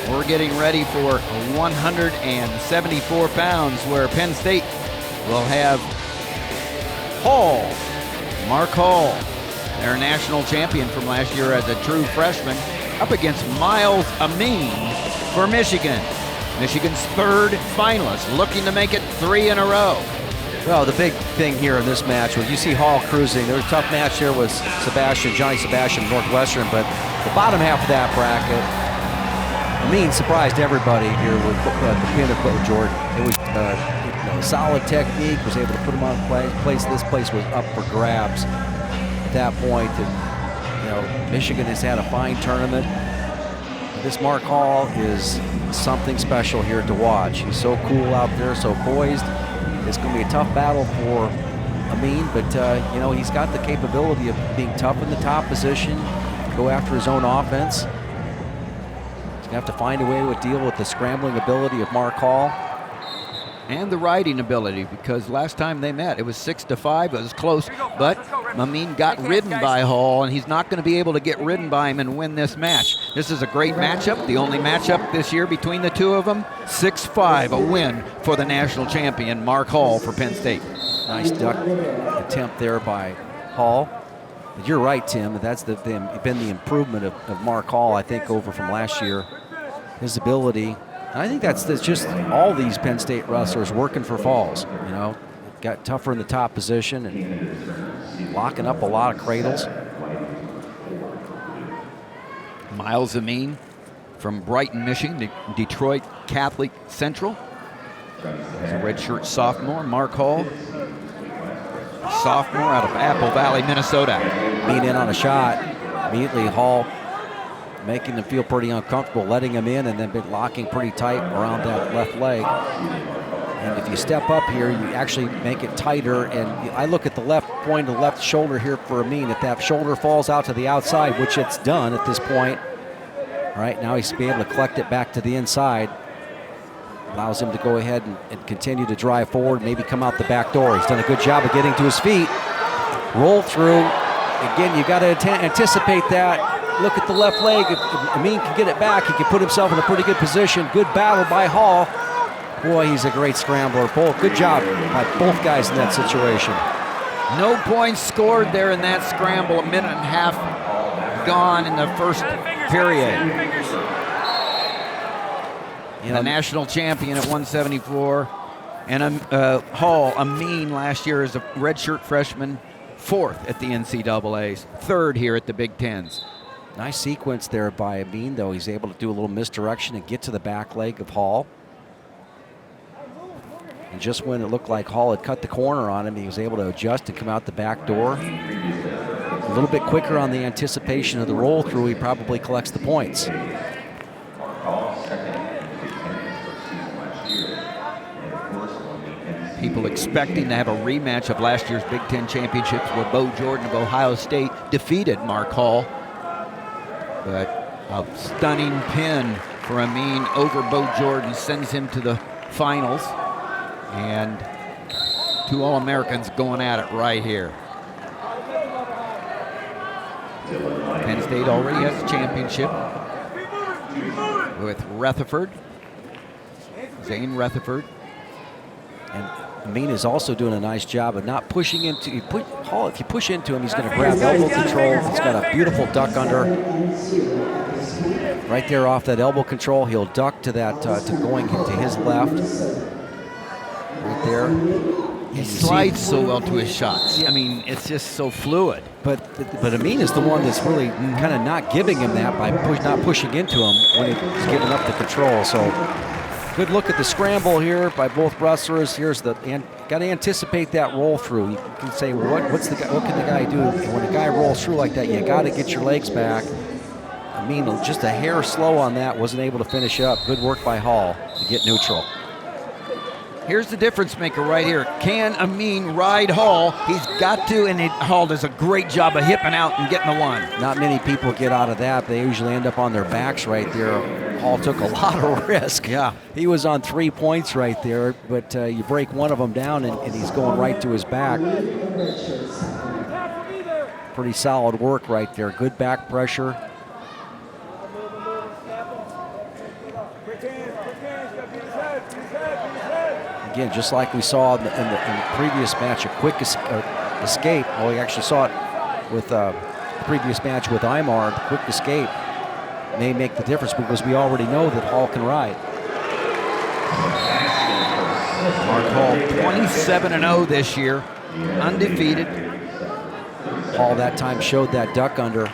We're getting ready for 174 pounds, where Penn State will have Hall, Mark Hall, their national champion from last year as a true freshman, up against Myles Amine for Michigan. Michigan's third finalist, looking to make it 3 in a row. Well, the big thing here in this match was you see Hall cruising. There was a tough match there with Johnny Sebastian, Northwestern, but the bottom half of that bracket, Amine surprised everybody here with the pin of Jordan. It was solid technique, was able to put him on place. This place was up for grabs at that point. And, Michigan has had a fine tournament. This Mark Hall is something special here to watch. He's so cool out there, so poised. It's going to be a tough battle for Amine, but he's got the capability of being tough in the top position, go after his own offense. He's going to have to find a way to deal with the scrambling ability of Mark Hall. And the riding ability, because last time they met, it was 6-5. It was close, but Amine got ridden by Hall, and he's not going to be able to get ridden by him and win this match. This is a great matchup, the only matchup this year between the two of them. 6-5, a win for the national champion, Mark Hall, for Penn State. Nice duck attempt there by Hall. But you're right, Tim. That's been the improvement of Mark Hall, I think, over from last year. His ability. I think that's just all these Penn State wrestlers working for falls. Got tougher in the top position and locking up a lot of cradles. Myles Amine from Brighton, Michigan, Detroit Catholic Central. He's a redshirt sophomore. Mark Hall, sophomore out of Apple Valley, Minnesota. Being in on a shot, immediately Hall making them feel pretty uncomfortable, letting him in, and then been locking pretty tight around that left leg. And if you step up here, you actually make it tighter. And I look at the left point of the left shoulder here for Amine. If that shoulder falls out to the outside, which it's done at this point, all right, now he's be able to collect it back to the inside. Allows him to go ahead and continue to drive forward, maybe come out the back door. He's done a good job of getting to his feet. Roll through. Again, you got to anticipate that. Look at the left leg. If Amine can get it back, he can put himself in a pretty good position. Good battle by Hall. Boy, he's a great scrambler. Good job by both guys in that situation. No points scored there in that scramble. A minute and a half gone in the first period. The national champion at 174. And Hall, Amine last year as a redshirt freshman, 4th at the NCAAs, 3rd here at the Big Tens. Nice sequence there by Amine, though. He's able to do a little misdirection and get to the back leg of Hall. And just when it looked like Hall had cut the corner on him, he was able to adjust and come out the back door. A little bit quicker on the anticipation of the roll through, he probably collects the points. People expecting to have a rematch of last year's Big Ten championships, where Bo Jordan of Ohio State defeated Mark Hall. But a stunning pin for Amine over Bo Jordan sends him to the finals. And 2 All-Americans going at it right here. Penn State already has a championship with Rutherford, Zane Rutherford. And Amine is also doing a nice job of not pushing into Hall. If you push into him, he's going to grab elbow control. He's got a beautiful duck under. Right there off that elbow control, he'll duck to that, to going to his left. Right there. He slides so well to his shots. I mean, it's just so fluid. But Amine is the one that's really kind of not giving him that by not pushing into him when he's getting up the control. So good look at the scramble here by both wrestlers. Got to anticipate that roll through. You can say, well, what can the guy do? When a guy rolls through like that, you got to get your legs back. Amine just a hair slow on that, wasn't able to finish up. Good work by Hall to get neutral. Here's the difference maker right here. Can Amine ride Hall? He's got to, and Hall does a great job of hipping out and getting the one. Not many people get out of that. They usually end up on their backs right there. Hall took a lot of risk. Yeah. He was on 3 points right there, but you break one of them down and he's going right to his back. Pretty solid work right there. Good back pressure. Again, just like we saw in the previous match, a quick escape. Well, we actually saw it with the previous match with Imar. The quick escape may make the difference because we already know that Hall can ride. Mark Hall 27-0 this year, undefeated. Hall that time showed that duck under.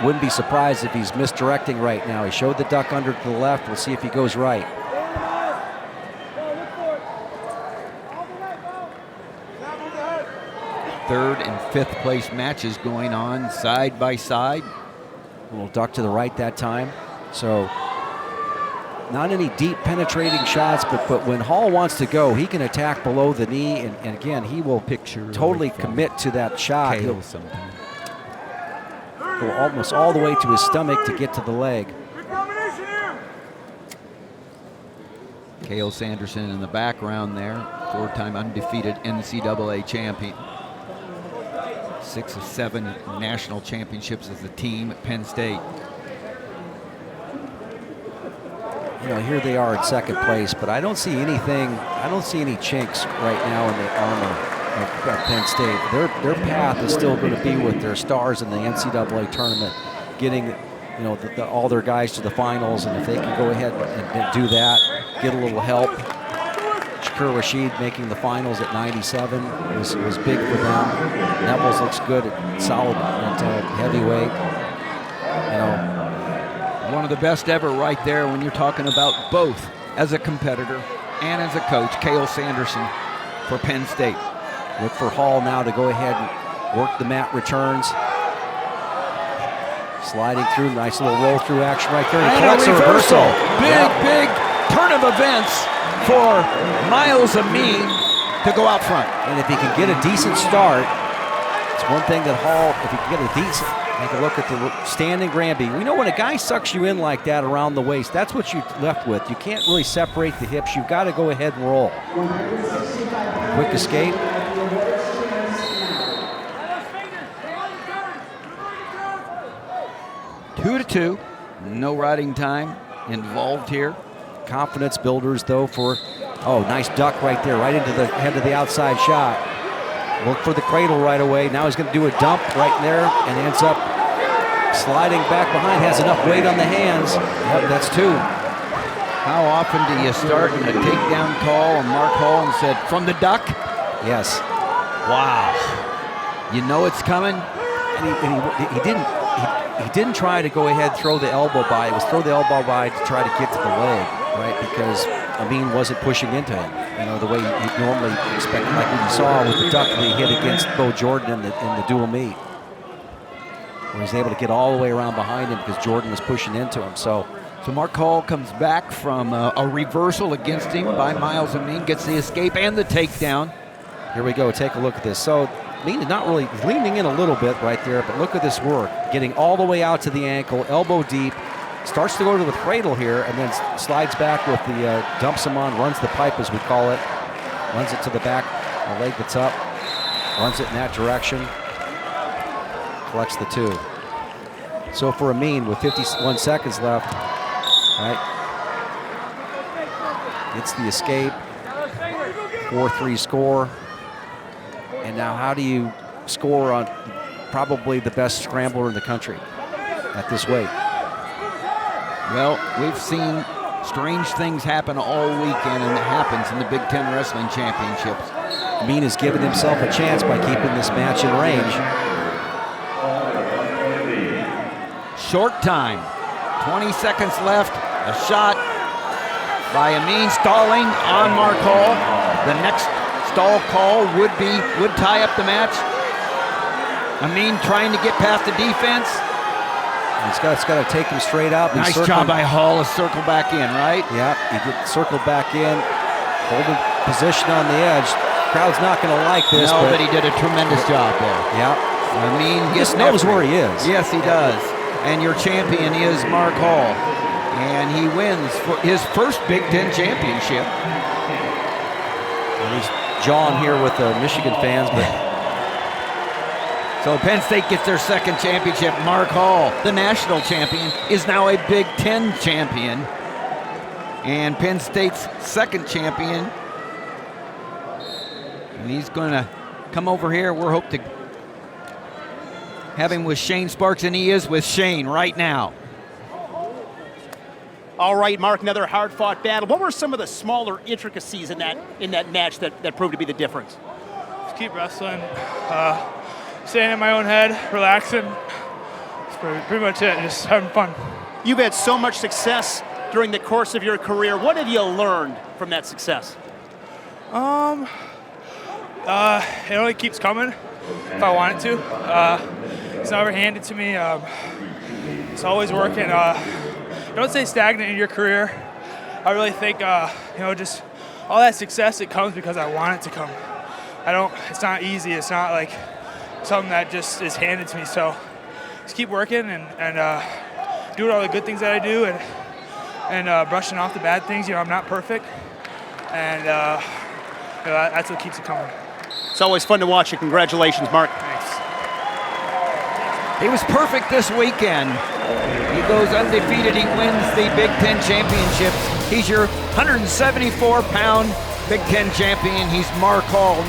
Wouldn't be surprised if he's misdirecting right now. He showed the duck under to the left. We'll see if he goes right. Third and fifth place matches going on side by side. A little duck to the right that time. So not any deep penetrating shots, but when Hall wants to go, he can attack below the knee, and again, he will totally commit to that shot. He'll go almost all the way to his stomach to get to the leg. Cale Sanderson in the background there, four-time undefeated NCAA champion. 6 of 7 national championships as a team at Penn State. You know, here they are in second place, but I don't see anything. I don't see any chinks right now in the armor of Penn State. Their path is still going to be with their stars in the NCAA tournament, getting, you know, all their guys to the finals, and if they can go ahead and do that, get a little help. Shakur Rashid making the finals at 97 was big for them. Neville's looks good at solid at heavyweight. You know, one of the best ever right there when you're talking about both as a competitor and as a coach. Cale Sanderson for Penn State. Look for Hall now to go ahead and work the mat returns. Sliding through, nice little roll through action right there. He collects a reversal. Big turn of events for Myles Amine to go out front. And if he can get a decent start, it's one thing that Hall, if he can get a decent, take a look at the standing Granby. We know when a guy sucks you in like that around the waist, that's what you're left with. You can't really separate the hips. You've got to go ahead and roll. Quick escape. Two to two. No riding time involved here. Confidence builders, though, for, oh, nice duck right there, right into the head of the outside shot. Look for the cradle right away. Now he's going to do a dump right there and ends up sliding back behind. Has enough weight on the hands. Yep, that's two. How often do you start in a takedown call and Mark Hall and said, from the duck? Yes. Wow. You know it's coming? And he didn't try to go ahead throw the elbow by. It was throw the elbow by to try to get to the leg, right? Because Amine wasn't pushing into him, you know, the way you normally expect, like what you saw with the duck that he hit against Bo Jordan in the dual meet, where he's able to get all the way around behind him because Jordan was pushing into him. So Mark Hall comes back from a reversal against him by Myles Amine, gets the escape and the takedown. Here we go, take a look at this. So Amine is not really leaning in a little bit right there, but look at this work. Getting all the way out to the ankle, elbow deep, starts to go to the cradle here, and then slides back with the, dumps him on, runs the pipe as we call it, runs it to the back, the leg that's up, runs it in that direction, collects the two. So for Amine, with 51 seconds left, right, gets the escape, 4-3 score. And now how do you score on probably the best scrambler in the country at this weight? Well, we've seen strange things happen all weekend, and it happens in the Big Ten Wrestling Championships. Amine has given himself a chance by keeping this match in range. Short time, 20 seconds left, a shot by Amine, stalling on Mark Hall. The next stall call would tie up the match. Amine trying to get past the defense. It's got to take him straight out. Nice job by Hall to circle back in, right? Yeah, he did circle back in, holding position on the edge. Crowd's not going to like this. No, but he did a tremendous job there. Yeah. Amine just knows where he is. Yes, he does. And your champion is Mark Hall. And he wins for his first Big Ten championship. And he's jawing here with the Michigan fans, but So Penn State gets their second championship. Mark Hall, the national champion, is now a Big Ten champion. And Penn State's second champion. And he's going to come over here. We're hoping to have him with Shane Sparks, and he is with Shane right now. All right, Mark, another hard-fought battle. What were some of the smaller intricacies in that match that proved to be the difference? Just keep wrestling, staying in my own head, relaxing. That's pretty much it, just having fun. You've had so much success during the course of your career. What have you learned from that success? It only keeps coming if I want it to. It's never handed to me. It's always working. Don't stay stagnant in your career. I really think, just all that success, it comes because I want it to come. It's not easy. It's not like something that just is handed to me. So just keep working and doing all the good things that I do and brushing off the bad things. I'm not perfect. And that's what keeps it coming. It's always fun to watch you. Congratulations, Mark. Thanks. He was perfect this weekend. He goes undefeated. He wins the Big Ten championships. He's your 174-pound Big Ten champion. He's Mark Hall.